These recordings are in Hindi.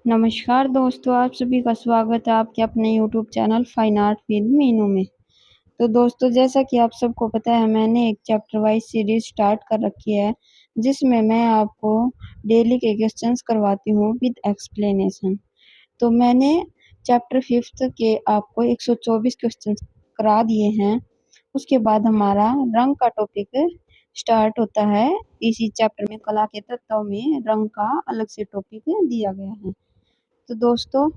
नमस्कार दोस्तों, आप सभी का स्वागत है आपके अपने YouTube channel fine art with Meenu में। तो दोस्तों, जैसा कि आप सबको पता है, मैंने एक चैप्टर वाइज सीरीज स्टार्ट कर रखी है जिसमें मैं आपको डेली के क्वेश्चंस करवाती हूँ विद एक्सप्लेनेशन। तो मैंने चैप्टर 5 के आपको 124 क्वेश्चंस करा दिए हैं। उसके बाद हमारा रंग का टॉपिक स्टार्ट होता है। इसी चैप्टर में कला के तत्वों में रंग का अलग से टॉपिक दिया गया है। तो दोस्तों,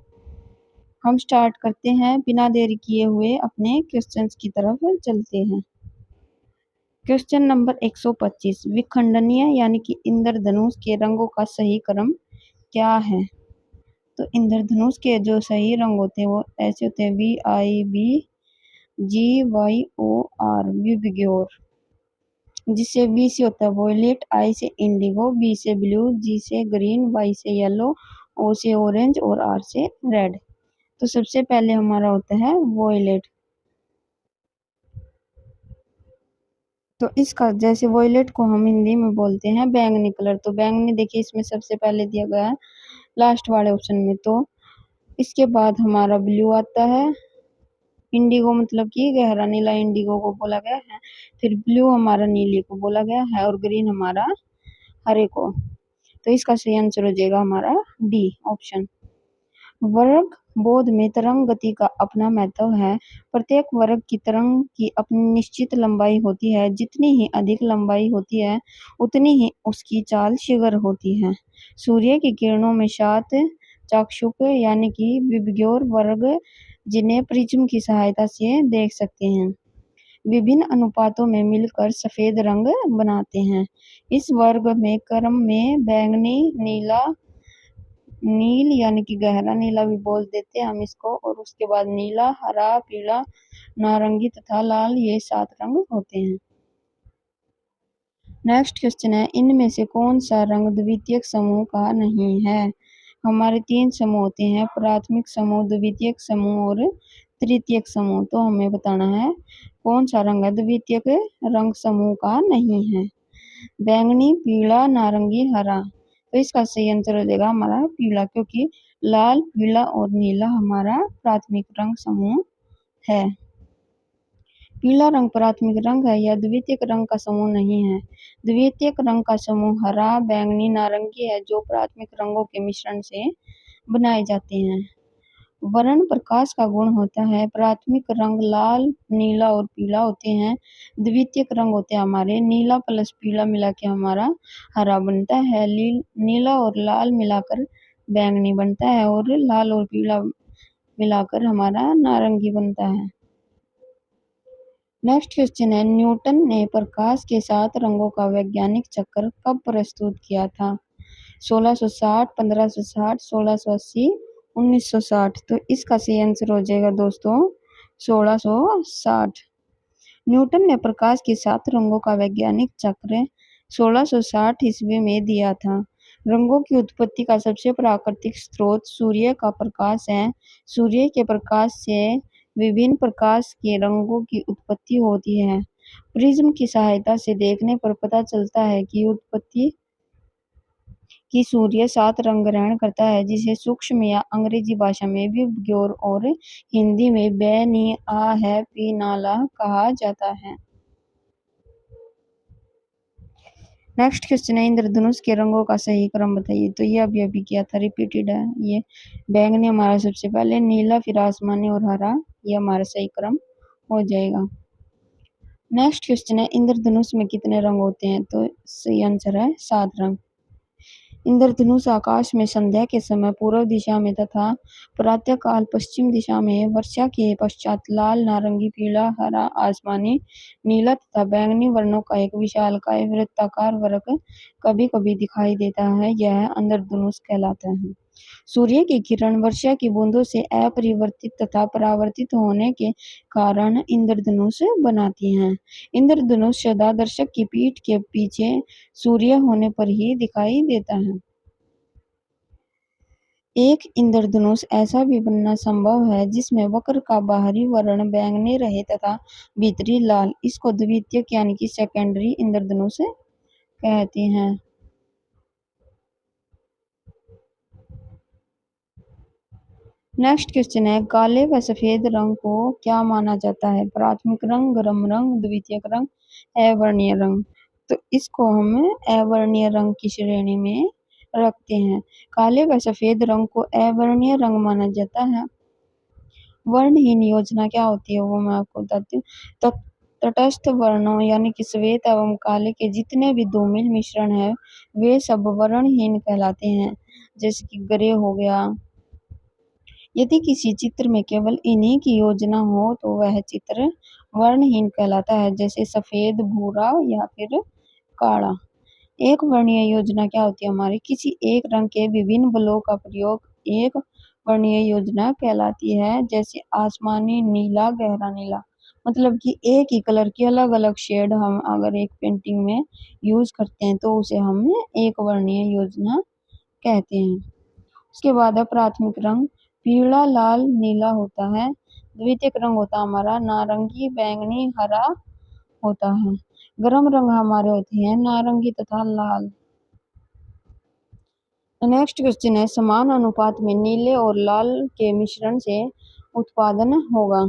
हम स्टार्ट करते हैं बिना देरी किए हुए, अपने क्वेश्चंस की तरफ चलते हैं। क्वेश्चन नंबर 125, विखंडनीय यानी कि इंद्रधनुष के रंगों का सही क्रम क्या है? तो इंद्रधनुष के जो सही रंग होते हैं वो ऐसे होते हैं: VIBGYOR, विबग्योर। जिससे V से होता है वॉयलेट, I से इंडिगो, B से ब्लू, G से ग्रीन, Y से येलो, O से ऑरेंज और R से रेड। तो सबसे पहले हमारा होता है वॉयलेट। तो इसका जैसे वॉयलेट को हम हिंदी में बोलते हैं बैंगनी कलर। तो बैंगनी देखिए इसमें सबसे पहले दिया गया है लास्ट वाले ऑप्शन में। तो इसके बाद हमारा ब्लू आता है। इंडिगो मतलब कि गहरा नीला, इंडिगो को बोला गया है। फिर ब्लू हमारा नीले को बोला गया है और ग्रीन हमारा हरे को। तो इसका सही आंसर हो जाएगा हमारा डी ऑप्शन। वर्ग बोध में तरंग गति का अपना महत्व है। प्रत्येक वर्ग की तरंग की अपनी निश्चित लंबाई होती है। जितनी ही अधिक लंबाई होती है उतनी ही उसकी चाल शीघ्र होती है। सूर्य की किरणों में 7 चाक्षुष यानी कि विबग्योर वर्ग, जिन्हें प्रिज्म की सहायता से देख सकते हैं, विभिन्न अनुपातों में मिलकर सफेद रंग बनाते हैं। इस वर्ग में क्रम में बैंगनी, नीला, नील यानी कि गहरा नीला भी बोल देते हैं हम इसको, और उसके बाद नीला, हरा, पीला, नारंगी तथा लाल, ये 7 रंग होते हैं। नेक्स्ट क्वेश्चन है, इनमें से कौन सा रंग द्वितीयक समूह का नहीं है? हमारे 3 समूह होते हैं: प्राथमिक समूह, द्वितीयक समूह और तृतीयक समूह। तो हमें बताना है कौन सा रंग है द्वितीयक रंग समूह का नहीं है। बैंगनी, पीला, नारंगी, हरा। तो इसका सही आंसर हो जाएगा हमारा पीला, क्योंकि लाल, पीला और नीला हमारा प्राथमिक रंग समूह है। पीला रंग प्राथमिक रंग है या द्वितीयक रंग का समूह नहीं है। द्वितीयक रंग का समूह हरा, बैंगनी, नारंगी है, जो प्राथमिक रंगों के मिश्रण से बनाए जाते हैं। वर्ण प्रकाश का गुण होता है। प्राथमिक रंग लाल, नीला और पीला होते हैं। द्वितीयक रंग होते हैं हमारे नीला प्लस पीला मिला के हमारा हरा बनता है। नीला और लाल मिलाकर बैंगनी बनता है और लाल और पीला मिलाकर हमारा नारंगी बनता है। नेक्स्ट क्वेश्चन है, न्यूटन ने प्रकाश के 7 रंगों का वैज्ञानिक चक्र कब प्रस्तुत किया था? 1660, 1560, 1680, 1960। तो इसका सही आंसर हो जाएगा दोस्तों 1660। न्यूटन ने प्रकाश के 7 रंगों का वैज्ञानिक चक्र 1660 ईस्वी में दिया था। रंगों की उत्पत्ति का सबसे प्राकृतिक स्रोत सूर्य का प्रकाश है। सूर्य के प्रकाश से विभिन्न प्रकाश के रंगों की उत्पत्ति होती है। प्रिज्म की सहायता से देखने पर पता चलता है कि उत्पत्ति कि सूर्य 7 रंग ग्रहण करता है, जिसे सूक्ष्म या अंग्रेजी भाषा में विबग्योर और हिंदी में बैनियापिनाला कहा जाता है। नेक्स्ट क्वेश्चन है, इंद्रधनुष के रंगों का सही क्रम बताइए। तो ये अभी किया था, रिपीटेड है ये। बैंगनी हमारा सबसे पहले, नीला, फिर आसमानी और हरा, ये हमारा सही क्रम हो जाएगा। नेक्स्ट क्वेश्चन है, इंद्रधनुष में कितने रंग होते हैं? तो सही आंसर है 7 रंग। इंद्रधनुष आकाश में संध्या के समय पूर्व दिशा में तथा प्रातःकाल पश्चिम दिशा में, वर्षा के पश्चात लाल, नारंगी, पीला, हरा, आसमानी, नीला तथा बैंगनी वर्णों का एक विशालकाय वृत्ताकार वर्ग कभी कभी दिखाई देता है। यह इंद्रधनुष कहलाता है। सूर्य की किरण वर्षा की बूंदों से अपरिवर्तित तथा परावर्तित होने के कारण इंद्रधनुष बनाती हैं। इंद्रधनुष सदा दर्शक की पीठ के पीछे सूर्य होने पर ही दिखाई देता है। एक इंद्रधनुष ऐसा भी बनना संभव है जिसमें वक्र का बाहरी वर्ण बैंगनी रहे तथा भीतरी लाल। इसको द्वितीयक यानी कि सेकेंडरी इंद्रधनुष कहते हैं। नेक्स्ट क्वेश्चन है, काले व सफेद रंग को क्या माना जाता है? प्राथमिक रंग, गर्म रंग, द्वितीयक रंग, अवर्णीय रंग। तो इसको हम अवर्णीय रंग की श्रेणी में रखते हैं। काले व सफेद रंग को अवर्णीय रंग माना जाता है। वर्णहीन योजना क्या होती है वो मैं आपको बताती हूँ। तो तटस्थ वर्णों यानी कि श्वेत एवं काले के जितने भी दो मिल मिश्रण है वे सब वर्णहीन कहलाते हैं। जैसे कि ग्रे हो गया। यदि किसी चित्र में केवल इन्हीं की योजना हो तो वह चित्र वर्णहीन कहलाता है, जैसे सफेद, भूरा या फिर काला। एक वर्णीय योजना क्या होती है? हमारी किसी एक रंग के विभिन्न बलों का प्रयोग एक वर्णीय योजना कहलाती है। जैसे आसमानी नीला, गहरा नीला। मतलब कि एक ही कलर की अलग अलग शेड हम अगर एक पेंटिंग में यूज करते हैं तो उसे हम एक वर्णीय योजना कहते हैं। उसके बाद है प्राथमिक रंग। पीला, लाल, नीला होता है। द्वितीयक रंग होता है हमारा नारंगी, बैंगनी, हरा होता है। गर्म रंग हमारे होते हैं नारंगी तथा लाल। नेक्स्ट क्वेश्चन है, समान अनुपात में नीले और लाल के मिश्रण से उत्पादन होगा।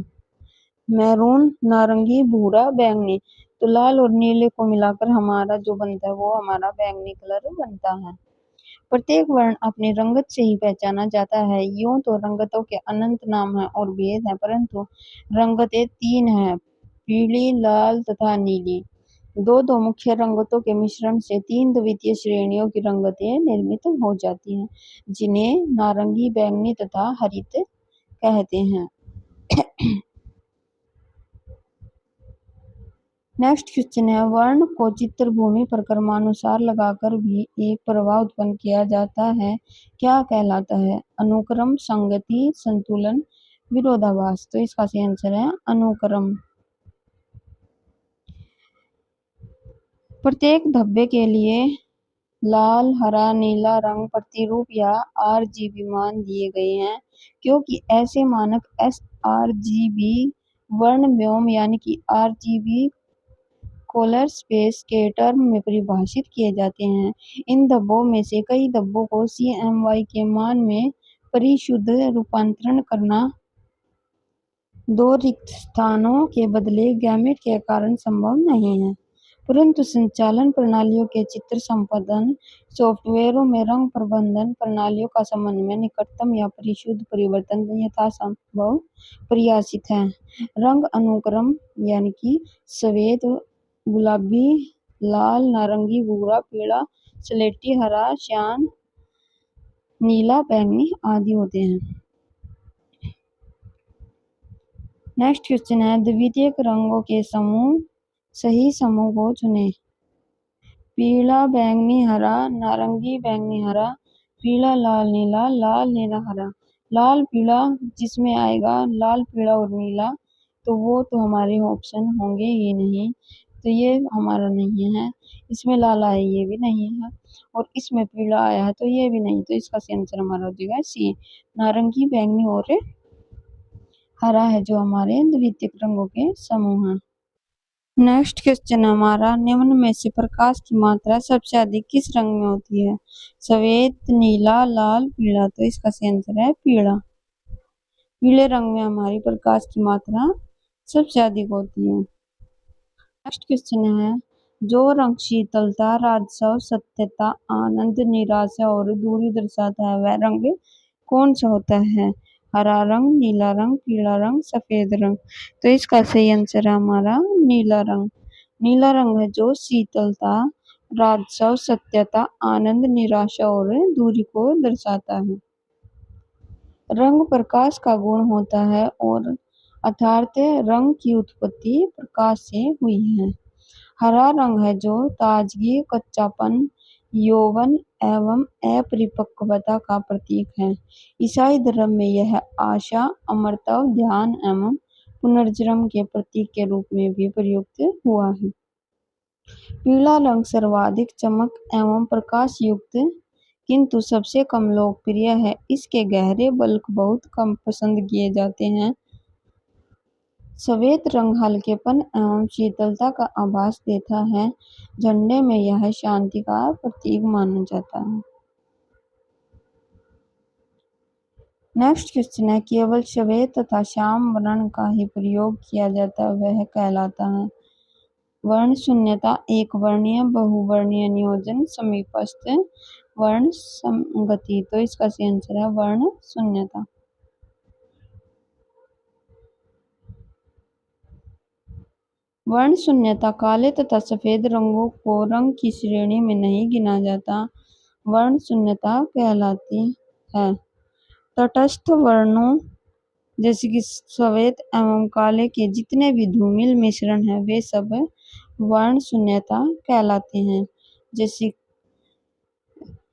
मैरून, नारंगी, भूरा, बैंगनी। तो लाल और नीले को मिलाकर हमारा जो बनता है वो हमारा बैंगनी कलर बनता है। प्रत्येक वर्ण अपनी रंगत से ही पहचाना जाता है। यूं तो रंगतों के अनंत नाम है और भेद है, परंतु रंगतें तीन हैं, पीली, लाल तथा नीली। दो दो मुख्य रंगतों के मिश्रण से तीन द्वितीय श्रेणियों की रंगतें निर्मित हो जाती हैं, जिन्हें नारंगी, बैंगनी तथा हरित कहते हैं। नेक्स्ट क्वेश्चन है, वर्ण को चित्र भूमि पर क्रमानुसार लगाकर भी एक प्रवाह उत्पन्न किया जाता है, क्या कहलाता है? अनुक्रम, संगति, संतुलन, विरोधाभास। तो इसका सही आंसर है अनुक्रम। प्रत्येक धब्बे के लिए लाल, हरा, नीला रंग प्रतिरूप या RGB मान दिए गए हैं, क्योंकि ऐसे मानक sRGB वर्ण व्योम यानी कि RGB कलर स्पेस के टर्म में परिभाषित किए जाते हैं। इन धब्बों में से कई धब्बों को CMY के मान में परिशुद्ध रूपांतरण करना दो रिक्त स्थानों के बदले गैमेट के कारण संभव नहीं है, परंतु संचालन प्रणालियों के चित्र संपादन सॉफ्टवेयरों में रंग प्रबंधन प्रणालियों का समन्वय निकटतम या परिशुद्ध परिवर्तन यथासंभव प्रयासित है। रंग अनुक्रम यानी कि श्वेत, गुलाबी, लाल, नारंगी, भूरा, पीला, स्लेटी, हरा, श्याम, नीला, बैंगनी आदि होते हैं। नेक्स्ट क्वेश्चन है, द्वितीयक रंगों के समूह सही समूह को चुनें। पीला, बैंगनी, हरा, नारंगी, बैंगनी, हरा, पीला, लाल, नीला, लाल, नीला, हरा। लाल, पीला जिसमें आएगा लाल, पीला और नीला तो वो तो हमारे ऑप्शन होंगे ही नहीं, तो ये हमारा नहीं है। इसमें लाल आया ये भी नहीं है और इसमें पीला आया है तो ये भी नहीं, तो इसका सही आंसर हमारा हो जाएगा सी, नारंगी, बैंगनी और हरा है जो हमारे द्वितीयक रंगों के समूह हैं। नेक्स्ट क्वेश्चन हमारा, निम्न में से प्रकाश की मात्रा सबसे अधिक किस रंग में होती है? सफेद, नीला, लाल, पीला। तो इसका सही आंसर है पीला। पीले रंग में हमारी प्रकाश की मात्रा सबसे अधिक होती है। नेक्स्ट क्वेश्चन है, जो रंग शीतलता, राजस्व, सत्यता, आनंद, निराशा और दूरी दर्शाता है वह रंग कौन सा होता है? हरा रंग, नीला रंग, पीला रंग, सफेद रंग। तो इसका सही आंसर है हमारा नीला रंग। नीला रंग है जो शीतलता, राजस्व, सत्यता, आनंद, निराशा और दूरी को दर्शाता है। रंग प्रकाश का गुण होता है और अर्थात रंग की उत्पत्ति प्रकाश से हुई है। हरा रंग है जो ताजगी, कच्चापन, यौवन एवं अपरिपक्वता का प्रतीक है। ईसाई धर्म में यह आशा, अमरता, ध्यान एवं पुनर्जन्म के प्रतीक के रूप में भी प्रयुक्त हुआ है। पीला रंग सर्वाधिक चमक एवं प्रकाश युक्त किंतु सबसे कम लोकप्रिय है। इसके गहरे बल्क बहुत कम पसंद किए जाते हैं। सफेद रंग हल्केपन एवं शीतलता का आभास देता है। झंडे में यह शांति का प्रतीक माना जाता है। नेक्स्ट क्वेश्चन है, केवल श्वेत तथा श्याम वर्ण का ही प्रयोग किया जाता है वह कहलाता है। वर्ण शून्यता, एक वर्णीय, बहुवर्णीय नियोजन, समीपस्थ, वर्ण संगति। तो इसका सही आंसर है वर्ण शून्यता। वर्ण शून्यता काले तथा सफेद रंगों को रंग की श्रेणी में नहीं गिना जाता, वर्ण शून्यता कहलाती है। तटस्थ वर्णों जैसे कि श्वेत एवं काले के जितने भी धूमिल मिश्रण है वे सब वर्ण शून्यता कहलाते हैं, जैसे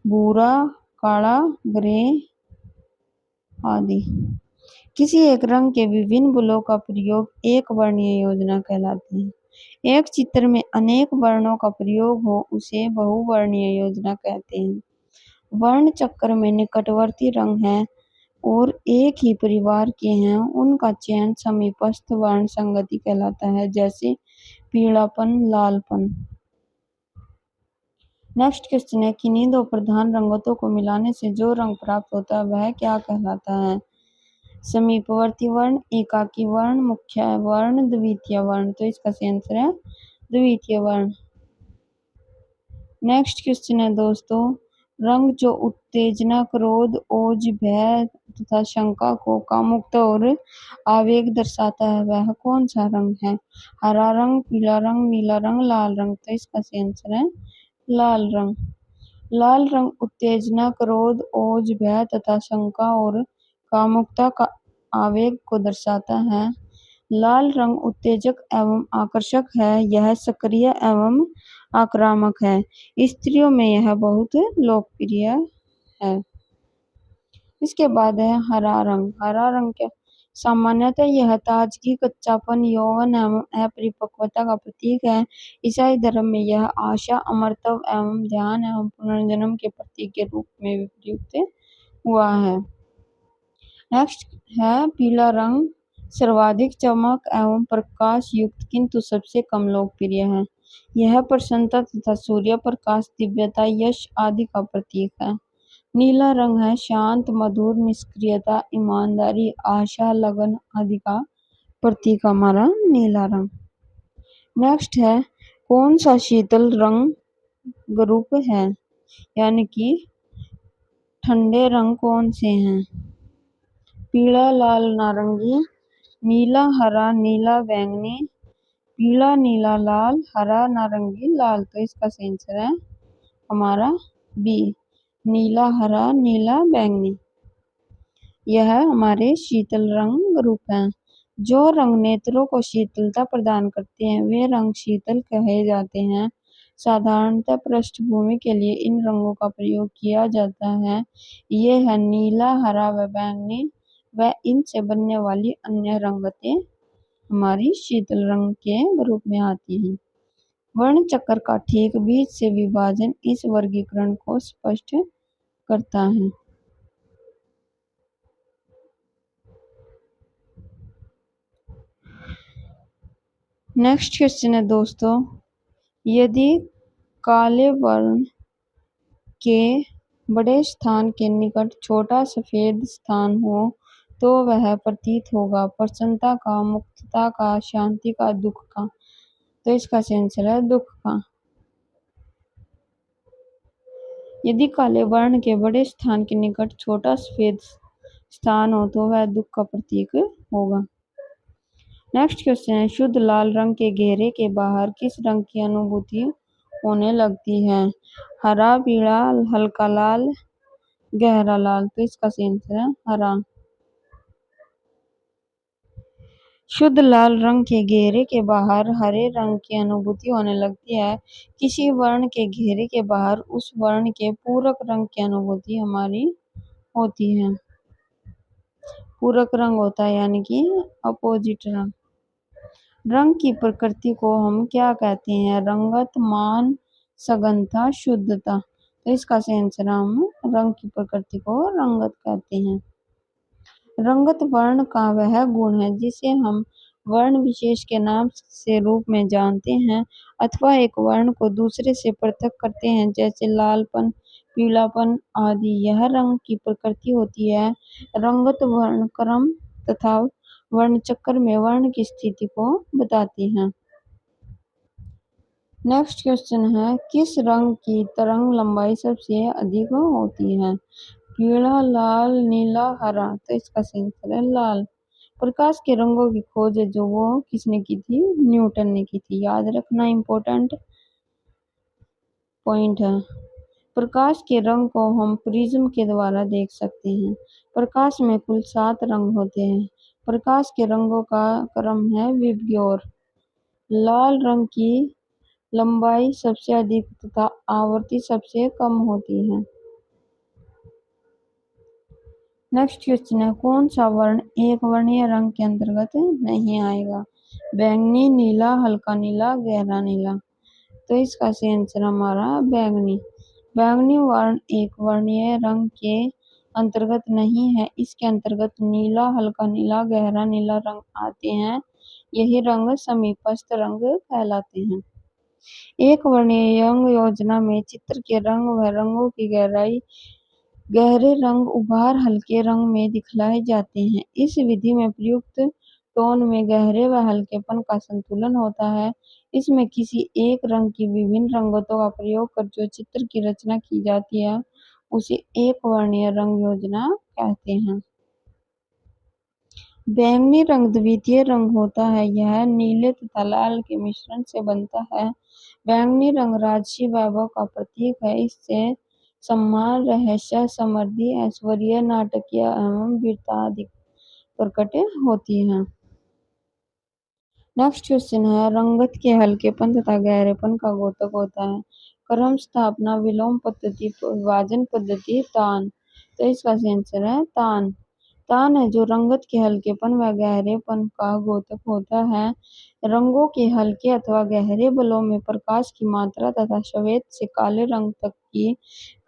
भूरा, काला, ग्रे आदि। किसी एक रंग के विभिन्न बुलों का प्रयोग एक वर्णीय योजना कहलाती है। एक चित्र में अनेक वर्णों का प्रयोग हो उसे बहुवर्णीय योजना कहते हैं। वर्ण चक्र में निकटवर्ती रंग हैं और एक ही परिवार के हैं उनका चयन समीपस्थ वर्ण संगति कहलाता है, जैसे पीलापन, लालपन। नेक्स्ट क्वेश्चन है, किन्हीं दो प्रधान रंगतों को मिलाने से जो रंग प्राप्त होता है वह क्या कहलाता है। समीपवर्ती वर्ण, एकाकी वर्ण, मुख्य वर्ण, द्वितीय वर्ण। तो इसका सही आंसर है द्वितीय वर्ण। नेक्स्ट क्वेश्चन है दोस्तों, रंग जो उत्तेजना, क्रोध, ओज, भय तथा शंका को कामुकता और आवेग दर्शाता है वह कौन सा रंग है। हरा रंग, पीला रंग, नीला रंग, लाल रंग। तो इसका सही आंसर है लाल रंग। लाल रंग उत्तेजना, क्रोध, ओज, भय तथा शंका और कामुकता का आवेग को दर्शाता है। लाल रंग उत्तेजक एवं आकर्षक है, यह सक्रिय एवं आक्रामक है। स्त्रियों में यह बहुत लोकप्रिय है। इसके बाद है हरा रंग। हरा रंग क्या, सामान्यतः यह ताजगी, कच्चापन, यौवन एवं अपरिपक्वता का प्रतीक है। ईसाई धर्म में यह आशा, अमरत्व एवं ध्यान एवं पुनर्जन्म के प्रतीक के रूप में भी प्रयुक्त हुआ है। नेक्स्ट है पीला रंग। सर्वाधिक चमक एवं प्रकाश युक्त किंतु सबसे कम लोकप्रिय है। यह प्रसन्नता तथा सूर्य प्रकाश, दिव्यता, यश आदि का प्रतीक है। नीला रंग है शांत, मधुर, निष्क्रियता, ईमानदारी, आशा, लगन आदि का प्रतीक हमारा नीला रंग। नेक्स्ट है कौन सा शीतल रंग ग्रुप है, यानी कि ठंडे रंग कौन से हैं। पीला, लाल, नारंगी, नीला, हरा, नीला, बैंगनी, पीला, नीला, लाल, हरा, नारंगी, लाल। तो इसका सही आंसर है हमारा बी, नीला, हरा, नीला, बैंगनी। यह हमारे शीतल रंग ग्रुप हैं। जो रंग नेत्रों को शीतलता प्रदान करते हैं वे रंग शीतल कहे जाते हैं। साधारणतः पृष्ठभूमि के लिए इन रंगों का प्रयोग किया जाता है। ये है नीला, हरा व बैंगनी व इनसे बनने वाली अन्य रंगतें हमारी शीतल रंग के ग्रुप में आती हैं। वर्ण चक्र का ठीक बीच से विभाजन इस वर्गीकरण को स्पष्ट करता है। नेक्स्ट क्वेश्चन है दोस्तों, यदि काले वर्ण के बड़े स्थान के निकट छोटा सफेद स्थान हो तो वह प्रतीत होगा प्रसन्नता का, मुक्तता का, शांति का, दुख का। तो इसका आंसर है दुख का। यदि काले वर्ण के बड़े स्थान के निकट छोटा सफेद स्थान हो तो वह दुख का प्रतीक होगा। नेक्स्ट क्वेश्चन है, शुद्ध लाल रंग के घेरे के बाहर किस रंग की अनुभूति होने लगती है। हरा, पीला, हल्का लाल, गहरा लाल। तो इसका सही आंसर है हरा। शुद्ध लाल रंग के घेरे के बाहर हरे रंग की अनुभूति होने लगती है। किसी वर्ण के घेरे के बाहर उस वर्ण के पूरक रंग की अनुभूति हमारी होती है। पूरक रंग होता है यानी कि अपोजिट रंग। रंग की प्रकृति को हम क्या कहते हैं। रंगत, मान, सघनता, शुद्धता। तो इसका सही आंसर हम रंग की प्रकृति को रंगत कहते हैं। रंगत वर्ण का वह गुण है जिसे हम वर्ण विशेष के नाम से रूप में जानते हैं अथवा एक वर्ण को दूसरे से पृथक करते हैं, जैसे लालपन, पीलापन आदि यह रंग की प्रकृति होती है। रंगत वर्णक्रम तथा वर्णचक्र में वर्ण की स्थिति को बताती हैं। नेक्स्ट क्वेश्चन है, किस रंग की तरंग लंबाई सबसे अधिक होती है? पीला, लाल, नीला, हरा। तो इसका सही आंसर है लाल। प्रकाश के रंगों की खोज है जो वो किसने की थी? न्यूटन ने की थी। याद रखना, इंपॉर्टेंट पॉइंट है। प्रकाश के रंग को हम प्रिज्म के द्वारा देख सकते हैं। प्रकाश में कुल 7 रंग होते हैं। प्रकाश के रंगों का क्रम है विबग्योर। लाल रंग की लंबाई सबसे अधिक तथा आवृत्ति सबसे कम होती है। नेक्स्ट क्वेश्चन है, कौन सा वर्ण एक वर्णीय रंग के अंतर्गत नहीं आएगा? बैंगनी, नीला, हल्का नीला, गहरा नीला। तो इसका सही आंसर हमारा बैंगनी। बैंगनी वर्ण एक वर्णीय रंग के अंतर्गत नहीं है। इसके अंतर्गत नीला, हल्का नीला, गहरा नीला रंग आते हैं। यही रंग समीपस्थ रंग कहलाते हैं। एक वर्णीय रंग योजना में चित्र के रंग व रंगों की गहराई गहरे रंग उभार हल्के रंग में दिखलाए जाते हैं। इस विधि में प्रयुक्त टोन में गहरे व हल्केपन का संतुलन होता है। इसमें किसी एक रंग की विभिन्न रंगतों का प्रयोग कर जो चित्र की रचना की जाती है उसे एक वर्णीय रंग योजना कहते हैं। बैंगनी रंग द्वितीय रंग होता है। यह नीले तथा लाल के मिश्रण से बनता है। बैंगनी रंग राजसी वैभव का प्रतीक है। इससे सम्मान, रहस्य, समृद्धि, ऐश्वर्य, नाटकीय एवं वीरता आदि प्रकट होती है। नेक्स्ट क्वेश्चन है, रंगत के हल्केपन तथा गहरेपन का द्योतक होता है। क्रम, स्थापना, विलोम पद्धति, विभाजन पद्धति, तान। तो इसका आंसर है तान। तान है जो रंगत के हल्केपन व गहरेपन का द्योतक होता है। रंगों के हल्के अथवा गहरे बलों में प्रकाश की मात्रा तथा श्वेत से काले रंग तक की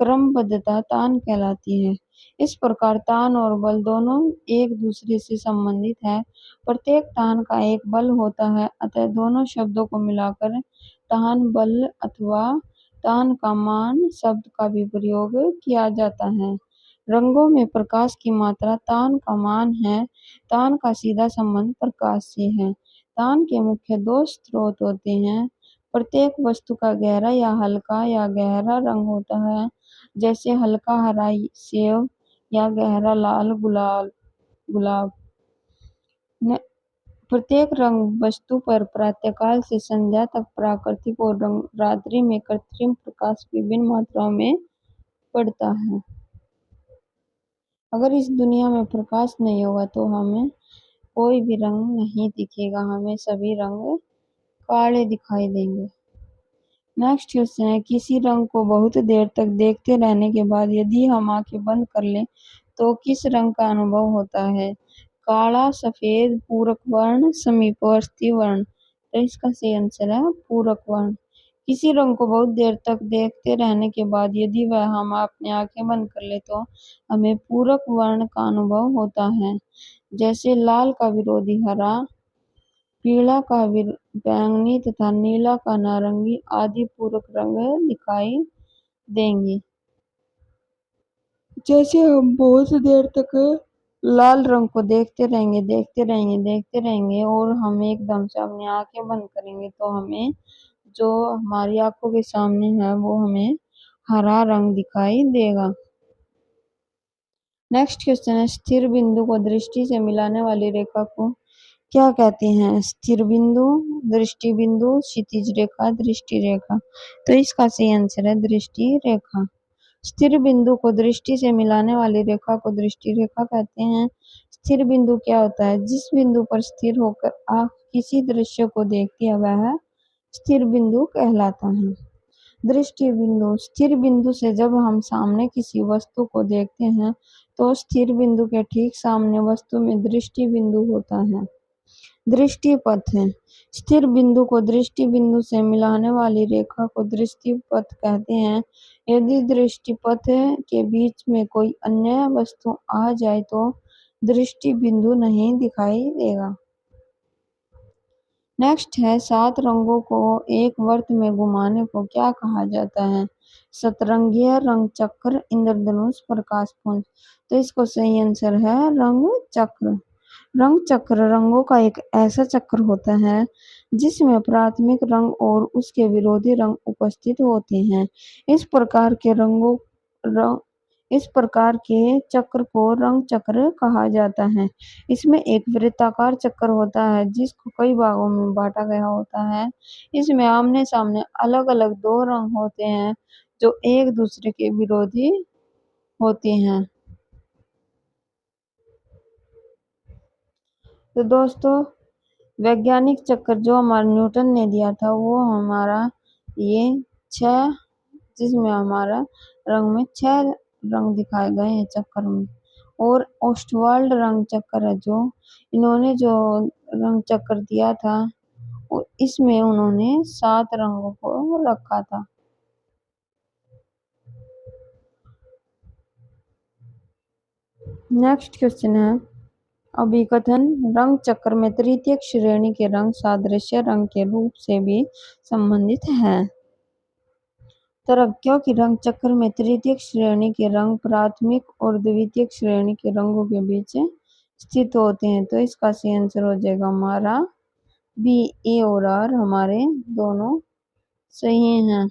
क्रमबद्धता तान कहलाती है। इस प्रकार तान और बल दोनों एक दूसरे से संबंधित है। प्रत्येक तान का एक बल होता है, अतः दोनों शब्दों को मिलाकर तान बल अथवा तान का मान शब्द का भी प्रयोग किया जाता है। रंगों में प्रकाश की मात्रा तान का मान है। तान का सीधा संबंध प्रकाश से है। तान के मुख्य 2 स्रोत होते हैं। प्रत्येक वस्तु का गहरा या हल्का या गहरा रंग होता है, जैसे हल्का हरा सेव या गहरा लाल गुलाब। प्रत्येक रंग वस्तु पर प्रातःकाल से संध्या तक प्राकृतिक और रात्रि में कृत्रिम प्रकाश विभिन्न मात्राओं में पड़ता है। अगर इस दुनिया में प्रकाश नहीं होगा तो हमें कोई भी रंग नहीं दिखेगा। हमें सभी रंग काले दिखाई देंगे। नेक्स्ट क्वेश्चन है, किसी रंग को बहुत देर तक देखते रहने के बाद यदि हम आंखें बंद कर लें तो किस रंग का अनुभव होता है? काला, सफेद, पूरक वर्ण, समीपवर्ती वर्ण। तो इसका सही आंसर है पूरक वर्ण। किसी रंग को बहुत देर तक देखते रहने के बाद यदि वह हम अपनी आंखें बंद कर ले तो हमें पूरक वर्ण का अनुभव होता है। जैसे लाल का विरोधी हरा, पीला का बैंगनी तथा नीला का नारंगी आदि पूरक रंग दिखाई देंगे। जैसे हम बहुत देर तक लाल रंग को देखते रहेंगे और हम एकदम से अपनी आंखें बंद करेंगे तो हमें जो हमारी आंखों के सामने है वो हमें हरा रंग दिखाई देगा। नेक्स्ट क्वेश्चन है, स्थिर बिंदु को दृष्टि से मिलाने वाली रेखा को क्या कहते हैं? स्थिर बिंदु, दृष्टि बिंदु, क्षितिज रेखा, दृष्टि रेखा। तो इसका सही आंसर है दृष्टि रेखा। स्थिर बिंदु को दृष्टि से मिलाने वाली रेखा को दृष्टि रेखा कहते हैं। स्थिर बिंदु क्या होता है? जिस बिंदु पर स्थिर होकर आंख किसी दृश्य को देखती है वह स्थिर बिंदु कहलाता है। दृष्टि बिंदु, स्थिर बिंदु से जब हम सामने किसी वस्तु को देखते हैं तो स्थिर बिंदु के ठीक सामने वस्तु में दृष्टि बिंदु होता है। दृष्टि पथ है। स्थिर बिंदु को दृष्टि बिंदु से मिलाने वाली रेखा को दृष्टि पथ कहते हैं। यदि दृष्टि पथ के बीच में कोई अन्य वस्तु आ जाए तो दृष्टि बिंदु नहीं दिखाई देगा। नेक्स्ट है, 7 रंगों को एक वर्त में घुमाने को क्या कहा जाता है? सतरंगिया, रंग चक्र, इंद्रधनुष, प्रकाश पुंज। तो इसको सही आंसर है रंग चक्र। रंग चक्र रंगों का एक ऐसा चक्र होता है जिसमें प्राथमिक रंग और उसके विरोधी रंग उपस्थित होते हैं। इस प्रकार के रंगों रंग इस प्रकार के चक्र को रंग चक्र कहा जाता है। इसमें एक वृत्ताकार चक्र होता है जिसको कई भागों में बांटा गया होता है। इसमें आमने सामने अलग अलग दो रंग होते हैं जो एक दूसरे के विरोधी होते हैं। तो दोस्तों, वैज्ञानिक चक्र जो हमारा न्यूटन ने दिया था वो हमारा ये 6, जिसमें हमारा रंग में 6 रंग दिखाए गए हैं चक्कर में। और ओस्टवाल्ड रंग चक्र है जो इन्होंने जो रंग चक्र दिया था इसमें उन्होंने 7 रंगों को रखा था। नेक्स्ट क्वेश्चन है, अभिकथन रंग चक्र में तृतीयक श्रेणी के रंग सादृश्य रंग के रूप से भी संबंधित है। क्योंकि रंग चक्र में तृतीयक श्रेणी के रंग प्राथमिक और द्वितीयक श्रेणी के रंगों के बीच स्थित होते हैं। तो इसका सही आंसर हो जाएगा हमारा बी। ए और आर हमारे दोनों सही हैं।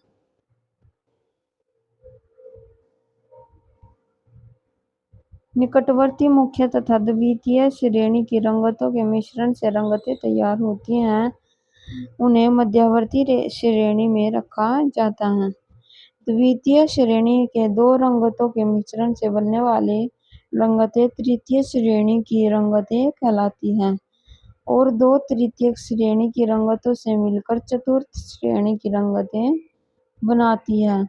निकटवर्ती मुख्य तथा द्वितीय श्रेणी की रंगतों के मिश्रण से रंगतें तैयार होती हैं। उन्हें मध्यवर्ती श्रेणी में रखा जाता है। द्वितीय श्रेणी के दो रंगतों के मिश्रण से बनने वाली रंगतें तृतीय श्रेणी की रंगतें कहलाती हैं और दो तृतीय श्रेणी की रंगतों से मिलकर चतुर्थ श्रेणी की रंगतें बनाती है।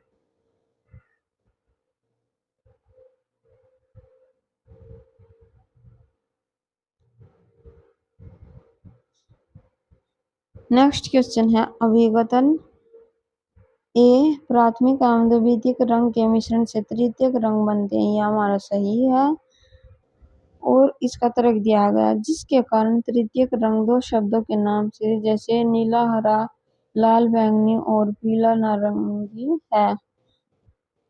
नेक्स्ट क्वेश्चन है, अभिकथन ए प्राथमिक एवं द्वितीयक रंग के मिश्रण से तृतीयक रंग बनते हैं, यह हमारा सही है। और इसका तर्क दिया गया जिसके कारण तृतीयक रंग दो शब्दों के नाम से जैसे नीला हरा, लाल बैंगनी और पीला नारंगी है।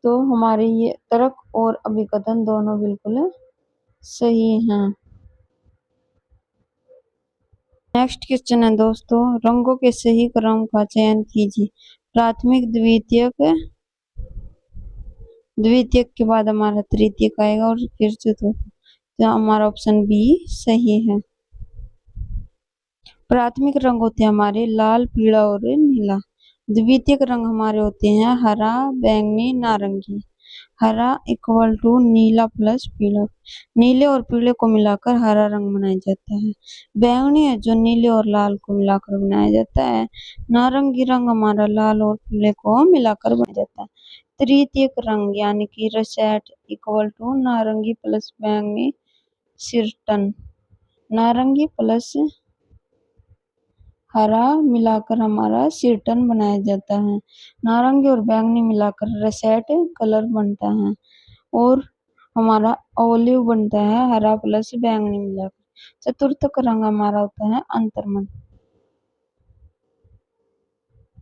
तो हमारे ये तर्क और अभिकथन दोनों बिल्कुल सही हैं। नेक्स्ट क्वेश्चन है दोस्तों, रंगों के सही क्रम का चयन कीजिए। प्राथमिक, द्वितीयक के बाद हमारा तृतीयक आएगा और फिर चतुर्थ। तो हमारा ऑप्शन बी सही है। प्राथमिक रंग होते हैं हमारे लाल, पीला और नीला। द्वितीयक रंग हमारे होते हैं हरा, बैंगनी, नारंगी। हरा इक्वल टू नीला प्लस पीला। नीले और पीले को मिलाकर हरा रंग बनाया जाता है। बैंगनी है जो नीले और लाल को मिलाकर बनाया जाता है। नारंगी रंग हमारा लाल और पीले को मिलाकर बनाया जाता है। तृतीयक रंग यानी कि रसेट इक्वल टू नारंगी प्लस बैंगनी सिरटन। नारंगी प्लस हरा मिलाकर हमारा सिरटन बनाया जाता है। नारंगी और बैंगनी मिलाकर रसेट कलर बनता है और हमारा ओलिव बनता है हरा प्लस बैंगनी मिलाकर। चतुर्थक रंग हमारा होता है अंतर्मन।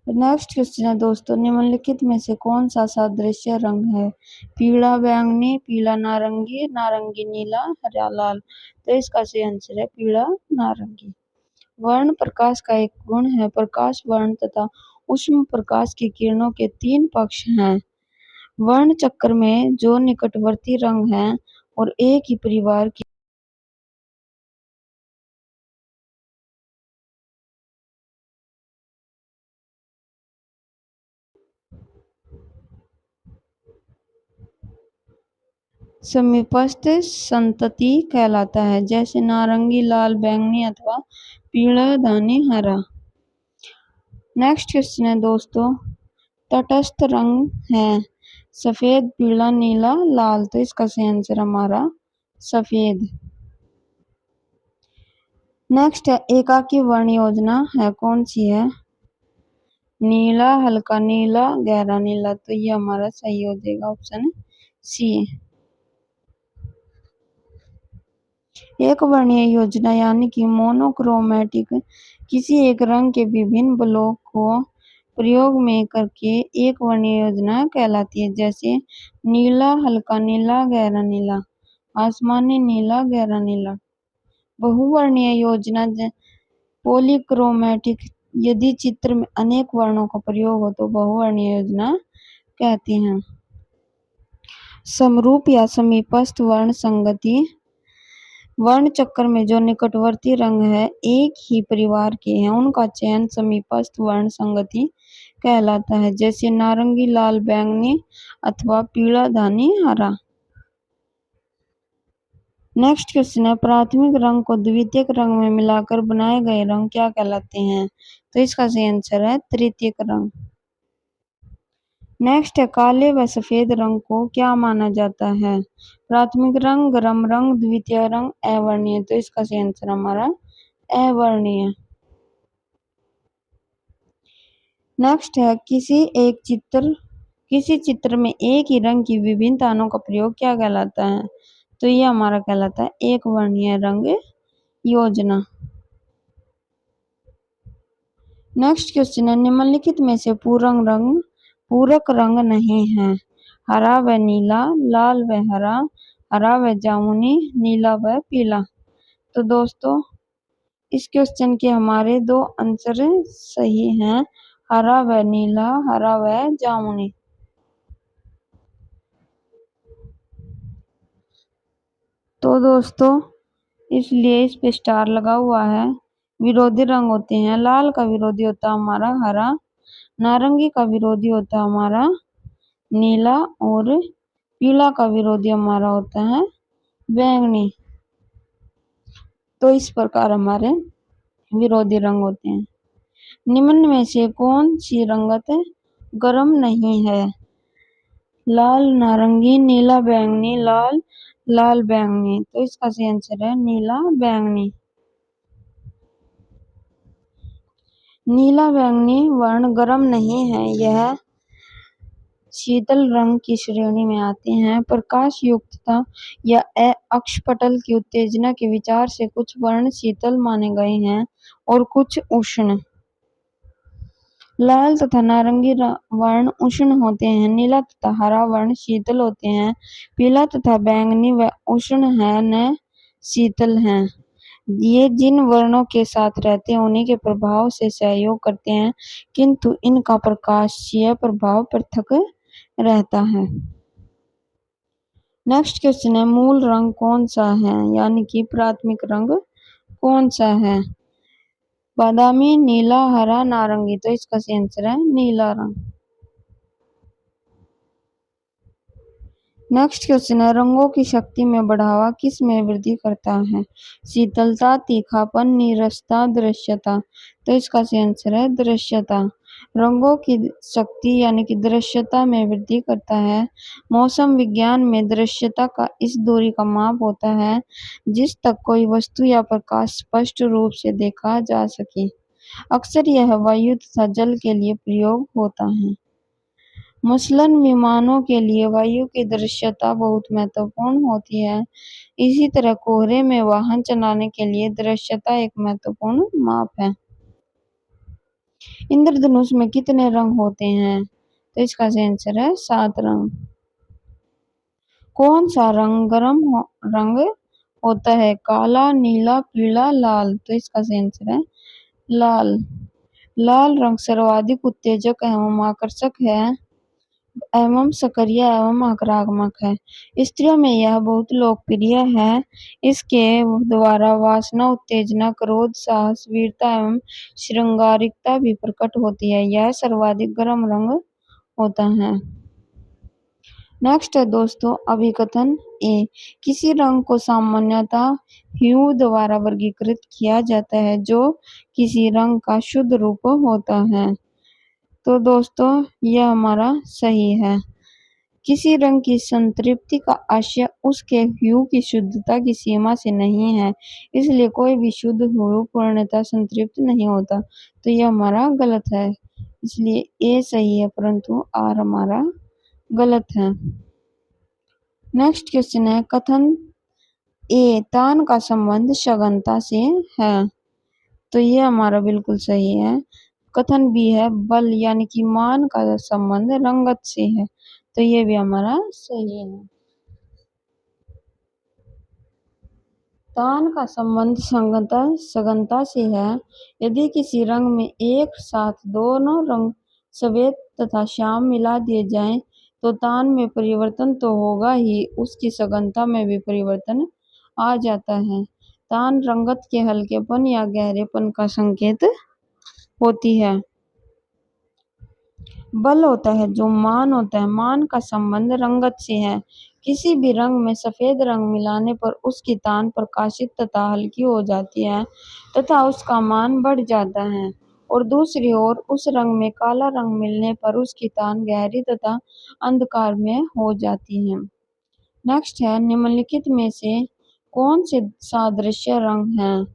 नेक्स्ट क्वेश्चन है दोस्तों, निम्नलिखित में से कौन सा सादृश्य रंग है? पीला बैंगनी, पीला नारंगी, नारंगी नीला, हरा लाल। तो इसका सही आंसर है पीला नारंगी। वर्ण प्रकाश का एक गुण है। प्रकाश वर्ण तथा ऊष्म प्रकाश की किरणों के 3 पक्ष हैं। वर्ण चक्र में जो निकटवर्ती रंग हैं और एक ही परिवार की समीपस्थ संतति कहलाता है, जैसे नारंगी, लाल, बैंगनी अथवा पीला, दानी, हरा। नेक्स्ट क्वेश्चन है दोस्तों, तटस्थ रंग है सफेद, पीला, नीला, लाल। तो इसका सही आंसर हमारा सफेद। नेक्स्ट है, एकाकी वर्ण योजना है कौन सी है? नीला, हल्का नीला, गहरा नीला। तो ये हमारा सही हो जाएगा ऑप्शन सी। एक वर्णीय योजना यानी कि मोनोक्रोमैटिक किसी एक रंग के विभिन्न ब्लॉक को प्रयोग में करके एक वर्णीय योजना कहलाती है। जैसे नीला, हल्का नीला, गहरा नीला, आसमानी नीला, गहरा नीला। बहुवर्णीय योजना पॉलीक्रोमैटिक यदि चित्र में अनेक वर्णों का प्रयोग हो तो बहुवर्णीय योजना कहते हैं। समरूप या समीपस्थ वर्ण संगति वर्ण चक्र में जो निकटवर्ती रंग है एक ही परिवार के हैं उनका चयन समीपस्थ वर्ण संगति कहलाता है। जैसे नारंगी, लाल, बैंगनी अथवा पीला, धानी, हरा। नेक्स्ट क्वेश्चन है प्राथमिक रंग को द्वितीयक रंग में मिलाकर बनाए गए रंग क्या कहलाते हैं? तो इसका सही आंसर है तृतीयक रंग। नेक्स्ट है काले व सफेद रंग को क्या माना जाता है? प्राथमिक रंग, गर्म रंग, द्वितीय रंग, अवर्णीय। तो इसका सही आंसर हमारा अवर्णीय। नेक्स्ट है किसी चित्र में एक ही रंग की विभिन्न तानों का प्रयोग क्या कहलाता है? तो ये हमारा कहलाता है एक वर्णीय रंग योजना। नेक्स्ट क्वेश्चन है निम्नलिखित में से पूरक रंग नहीं है। हरा व नीला, लाल व हरा, हरा व जामुनी, नीला व पीला। तो दोस्तों इस क्वेश्चन के हमारे दो आंसर सही हैं, हरा व नीला, हरा व जामुनी। तो दोस्तों इसलिए इस पे स्टार लगा हुआ है। विरोधी रंग होते हैं, लाल का विरोधी होता है हमारा हरा, नारंगी का विरोधी होता है हमारा नीला और पीला का विरोधी हमारा होता है बैंगनी। तो इस प्रकार हमारे विरोधी रंग होते हैं। निम्न में से कौन सी रंगत गर्म नहीं है? लाल, नारंगी, नीला, बैंगनी, लाल, लाल, बैंगनी। तो इसका सही आंसर है नीला, बैंगनी। नीला बैंगनी वर्ण गर्म नहीं है, यह शीतल रंग की श्रेणी में आते हैं। प्रकाश युक्तता या अक्षपटल की उत्तेजना के विचार से कुछ वर्ण शीतल माने गए हैं और कुछ उष्ण। लाल तथा नारंगी वर्ण उष्ण होते हैं, नीला तथा हरा वर्ण शीतल होते हैं, पीला तथा बैंगनी व उष्ण है न शीतल हैं। ये जिन वर्णों के साथ रहते हैं उन्हीं के प्रभाव से सहयोग करते हैं, किंतु इनका प्रकाशीय प्रभाव पृथक रहता है। नेक्स्ट क्वेश्चन है मूल रंग कौन सा है यानी कि प्राथमिक रंग कौन सा है? बादामी, नीला, हरा, नारंगी। तो इसका सही आंसर है नीला रंग। नेक्स्ट क्वेश्चन है रंगों की शक्ति में बढ़ावा किस में वृद्धि करता है? शीतलता, तीखापन, नीरसता, दृश्यता। तो इसका सही आंसर है दृश्यता। रंगों की शक्ति यानी कि दृश्यता में वृद्धि करता है। मौसम विज्ञान में दृश्यता का इस दूरी का माप होता है जिस तक कोई वस्तु या प्रकाश स्पष्ट रूप से देखा जा सके। अक्सर यह वायु तथा जल के लिए प्रयोग होता है। मुसलन विमानों के लिए वायु की दृश्यता बहुत महत्वपूर्ण होती है। इसी तरह कोहरे में वाहन चलाने के लिए दृश्यता एक महत्वपूर्ण माप है। इंद्रधनुष में कितने रंग होते हैं? तो इसका सही आंसर है 7 रंग। कौन सा रंग रंग होता है? काला, नीला, पीला, लाल। तो इसका सही आंसर है लाल। लाल रंग सर्वाधिक उत्तेजक एवं आकर्षक है एवं सक्रिय एवं आक्रामक है। स्त्रियों में यह बहुत लोकप्रिय है। इसके द्वारा वासना, उत्तेजना, क्रोध, साहस, वीरता एवं श्रृंगारिकता भी प्रकट होती है। यह सर्वाधिक गर्म रंग होता है। नेक्स्ट है दोस्तों अभिकथन ए। किसी रंग को सामान्यतः ह्यू द्वारा वर्गीकृत किया जाता है जो किसी रंग का शुद्ध रूप होता है। तो दोस्तों यह हमारा सही है। किसी रंग की संतृप्ति का आशय उसके ह्यू की शुद्धता की सीमा से नहीं है, इसलिए कोई भी शुद्ध ह्यू पूर्णतः संतृप्त नहीं होता। तो यह हमारा गलत है, इसलिए ए सही है परंतु आर हमारा गलत है। नेक्स्ट क्वेश्चन है ए, तान का संबंध सघनता से है, तो ये हमारा बिल्कुल सही है। कथन बी है, बल यानी कि मान का संबंध रंगत से है, तो ये भी हमारा सही है। तान का संबंध सघनता से है। यदि किसी रंग में एक साथ दोनों रंग सफेद तथा श्याम मिला दिए जाएं, तो तान में परिवर्तन तो होगा ही, उसकी सघनता में भी परिवर्तन आ जाता है। तान रंगत के हल्केपन या गहरेपन का संकेत होती है। बल होता है जो मान होता है, मान का संबंध रंगत से है। किसी भी रंग में सफेद रंग मिलाने पर उसकी तान प्रकाशित तथा हल्की हो जाती है तथा उसका मान बढ़ जाता है, और दूसरी ओर उस रंग में काला रंग मिलने पर उसकी तान गहरी तथा अंधकार में हो जाती है। नेक्स्ट है, निम्नलिखित में से कौन से सादृश्य रंग हैं?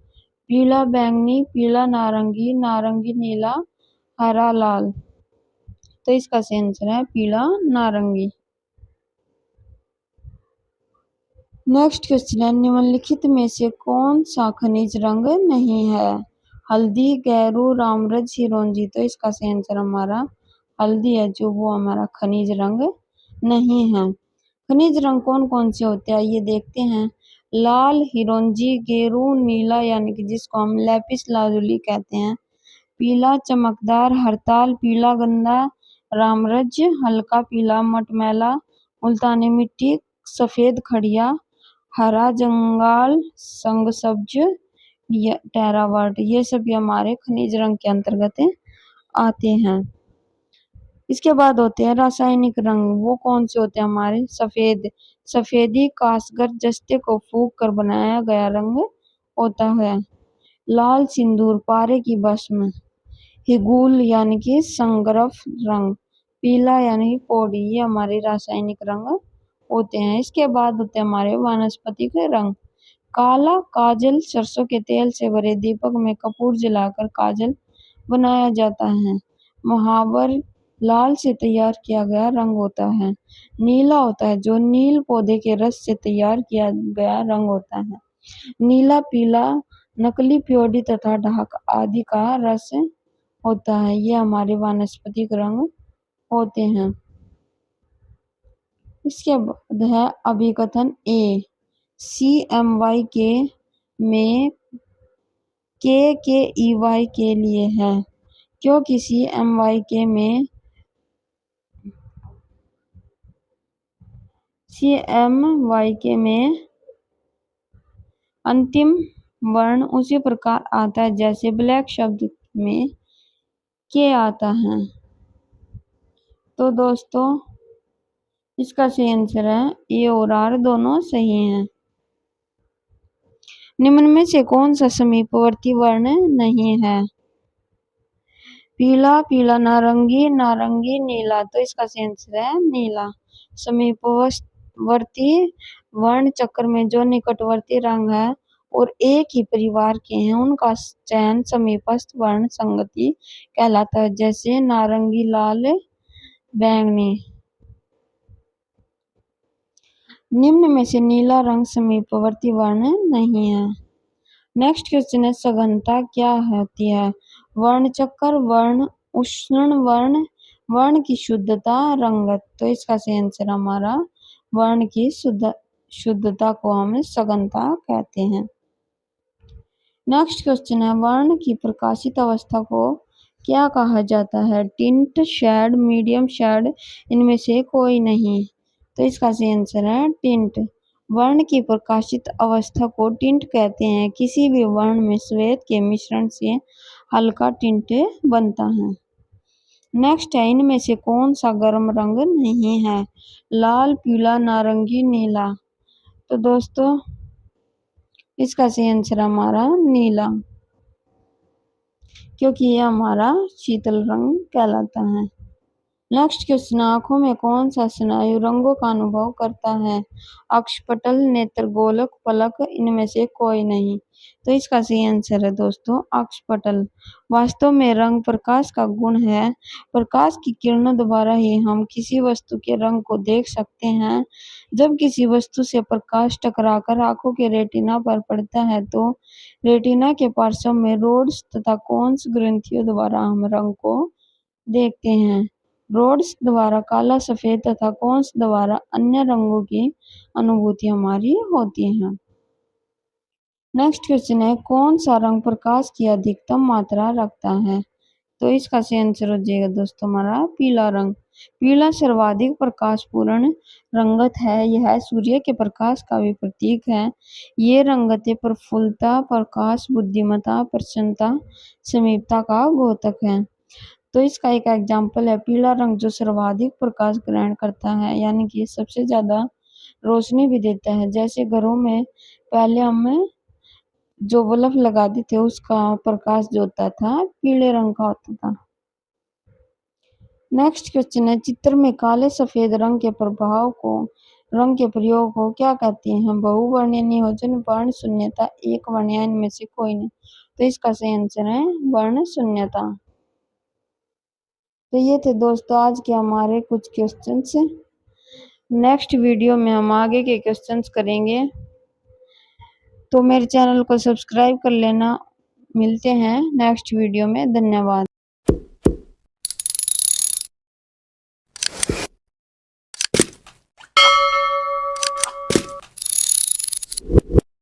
पीला बैंगनी, पीला नारंगी, नारंगी नीला, हरा लाल। तो इसका सही आंसर है पीला नारंगी। नेक्स्ट क्वेश्चन है, निम्नलिखित में से कौन सा खनिज रंग नहीं है? हल्दी, गैरू, रामरज, सिरोंजी। तो इसका सही आंसर हमारा हल्दी है, जो वो हमारा खनिज रंग नहीं है। खनिज रंग कौन कौन से होते हैं ये देखते हैं। लाल, हिरोंजी, गेरू, नीला यानी कि जिसको हम लैपिस लाजुली कहते हैं, पीला चमकदार हरताल, पीला गंदा रामरज, हल्का पीला मटमैला मुल्तानी मिट्टी, सफेद खड़िया, हरा जंगाल, संग सब्ज, टेरावाट। ये सभी हमारे खनिज रंग के अंतर्गत आते हैं। इसके बाद होते हैं रासायनिक रंग। वो कौन से होते हैं हमारे? सफेद, सफेदी कासगर जस्ते को फूंक कर बनाया गया रंग होता है। लाल सिंदूर, पारे की भस्म, हिगुल यानी कि संगरफ रंग, पीला यानी कि पौड़ी, ये हमारे रासायनिक रंग होते हैं। इसके बाद होते हैं हमारे वानस्पतिक रंग। काला काजल, सरसों के तेल से भरे दीपक में कपूर जलाकर काजल बनाया जाता है। महावर लाल से तैयार किया गया रंग होता है। नीला होता है जो नील पौधे के रस से तैयार किया गया रंग होता है। नीला पीला नकली प्योडी तथा ढाक आदि का रस होता है। ये हमारे वानस्पतिक रंग होते हैं। इसके बाद है अभिकथन ए। CMY के में KKEY के लिए है, क्योंकि CMYK में अंतिम वर्ण उसी प्रकार आता है जैसे ब्लैक शब्द में के आता है। तो दोस्तों इसका सही आंसर है ए और आर दोनों सही हैं। निम्न में से कौन सा समीपवर्ती वर्ण नहीं है? पीला, पीला नारंगी, नारंगी नीला। तो इसका सही आंसर है नीला। समीपवर्ती वर्ण चक्र में जो निकटवर्ती रंग है और एक ही परिवार के हैं, उनका चयन समीपस्थ वर्ण संगति कहलाता है, जैसे नारंगी, लाल, बैंगनी। निम्न में से नीला रंग समीपवर्ती वर्ण नहीं है। नेक्स्ट क्वेश्चन है, सघनता क्या होती है? वर्ण चक्र, वर्ण उष्ण वर्ण, वर्ण की शुद्धता, रंगत। तो इसका सही आंसर हमारा वर्ण की शुद्धता को हम सघनता कहते हैं। नेक्स्ट क्वेश्चन है, वर्ण की प्रकाशित अवस्था को क्या कहा जाता है? टिंट, शेड, मीडियम शेड, इनमें से कोई नहीं। तो इसका सही आंसर है टिंट। वर्ण की प्रकाशित अवस्था को टिंट कहते हैं। किसी भी वर्ण में श्वेत के मिश्रण से हल्का टिंट बनता है। नेक्स्ट है, इनमें से कौन सा गर्म रंग नहीं है? लाल, पीला, नारंगी, नीला। तो दोस्तों इसका सही आंसर हमारा नीला, क्योंकि ये हमारा शीतल रंग कहलाता है। नेक्स्ट क्वेश्चन, आंखों में कौन सा स्नायु रंगों का अनुभव करता है? अक्षपटल, नेत्र गोलक, पलक, इनमें से कोई नहीं। तो इसका सही आंसर है दोस्तों अक्षपटल। वास्तव में रंग प्रकाश का गुण है। प्रकाश की किरणों द्वारा ही हम किसी वस्तु के रंग को देख सकते हैं। जब किसी वस्तु से प्रकाश टकराकर आंखों के रेटिना पर पड़ता है तो रेटिना के पार्श्व में रोड्स तथा कोन्स ग्रंथियों द्वारा हम रंग को देखते हैं। रोड्स द्वारा काला, सफेद तथा कोन्स द्वारा अन्य रंगों की अनुभूति हमारी होती है। नेक्स्ट क्वेश्चन है, कौन सा रंग प्रकाश की अधिकतम मात्रा रखता है? तो इसका सही आंसर हो जाएगा दोस्तों हमारा पीला रंग। पीला सर्वाधिक प्रकाशपूर्ण रंगत है। यह सूर्य के प्रकाश का भी प्रतीक है। ये रंगतें प्रफुल्लता, प्रकाश, बुद्धिमत्ता, प्रसन्नता, समीपता का द्योतक है। तो इसका एक एग्जाम्पल है पीला रंग जो सर्वाधिक प्रकाश ग्रहण करता है, यानी कि सबसे ज्यादा रोशनी भी देता है। जैसे घरों में पहले हम जो बल्ब लगाते थे उसका प्रकाश जो होता था पीले रंग का होता था। नेक्स्ट क्वेश्चन है, चित्र में काले सफेद रंग के प्रभाव को, रंग के प्रयोग को क्या कहते हैं? बहुवर्णीय, नियोजन, वर्ण शून्यता, एक वर्ण, या इनमें से कोई नहीं। तो इसका सही आंसर है वर्ण शून्यता। तो ये थे दोस्तों आज के हमारे कुछ क्वेश्चंस। नेक्स्ट वीडियो में हम आगे के क्वेश्चंस करेंगे, तो मेरे चैनल को सब्सक्राइब कर लेना। मिलते हैं नेक्स्ट वीडियो में। धन्यवाद।